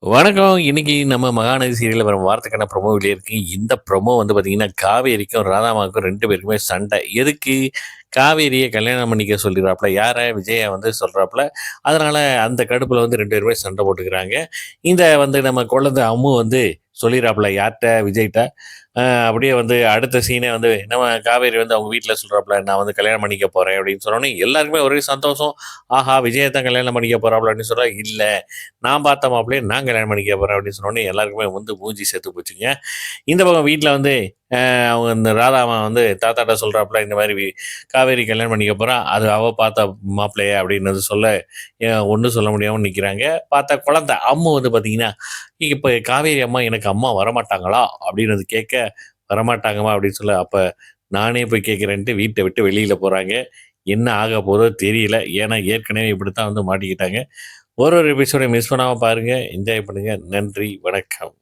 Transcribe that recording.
வணக்கம். இன்னைக்கு நம்ம மகாநதி சீரியல்ல வரும் வாரத்துக்கான ப்ரொமோ வெளியாயிருக்கு. இந்த ப்ரொமோ வந்து பார்த்தீங்கன்னா, காவேரிக்கும், ராதாமாவுக்கும் 2 பேருக்குமே சண்டை. எதுக்கு? காவேரிய கல்யாணம் பண்ணிக்க சொல்லிறாப்புல. யார? விஜய வந்து சொல்றாப்புல. அதனால அந்த கடுப்புல வந்து 2 பேருமே சண்டை போட்டுக்கிறாங்க. இந்த வந்து நம்ம குழந்தை அம்மு வந்து சொல்லிறாப்புல யார்ட்ட? விஜய்ட்ட. அப்படியே வந்து அடுத்த சீனே வந்து நம்ம காவேரி வந்து அவங்க வீட்ல சொல்றாப்புல, "நான் வந்து கல்யாணம் பண்ணிக்க போறேன்" அப்படின்னு சொன்னோனே, எல்லாருக்குமே ஒரே சந்தோஷம். ஆஹா! விஜய தான் கல்யாணம் பண்ணிக்க போறாப்புல அப்படின்னு சொல்றா, "இல்ல, நான் பார்த்த மாப்பிள்ளைய நான் கல்யாணம் பண்ணிக்க போறேன்" அப்படின்னு சொன்னோனே, எல்லாருக்குமே வந்து மூஞ்சி செத்து போச்சுங்க. இந்த பக்கம் வீட்ல வந்து அவங்க இந்த ராதாமா வந்து தாத்தாட்ட சொல்றாப்புல, இந்த மாரி காவேரி கல்யாணம் பண்ணிக்க போறா. அது அவ பார்த்த மாப்பிள்ளைய அப்படின்னு சொல்ல, ஒண்ணும் சொல்ல முடியாம நிக்கிறாங்க. பார்த்தா குழந்தை அம்மு வந்து பார்த்தீங்கன்னா, இப்ப காவேரி அம்மா எனக்கு அம்மா வரமாட்டாங்களா? அப்படின்னு வந்து கேட்க, வரமாட்டாங்கம்மா அப்படின்னு சொல்ல, அப்ப நானே போய் கேட்கிறேன்ட்டு வீட்ட விட்டு வெளியில போறாங்க. என்ன ஆக போதோ தெரியல. ஏன்னா ஏற்கனவே இப்படித்தான் வந்து மாட்டிக்கிட்டாங்க. ஒரு ஒரு எபிசோட மிஸ் பண்ணாம பாருங்க. என்ஜாய் பண்ணுங்க. நன்றி, வணக்கம்.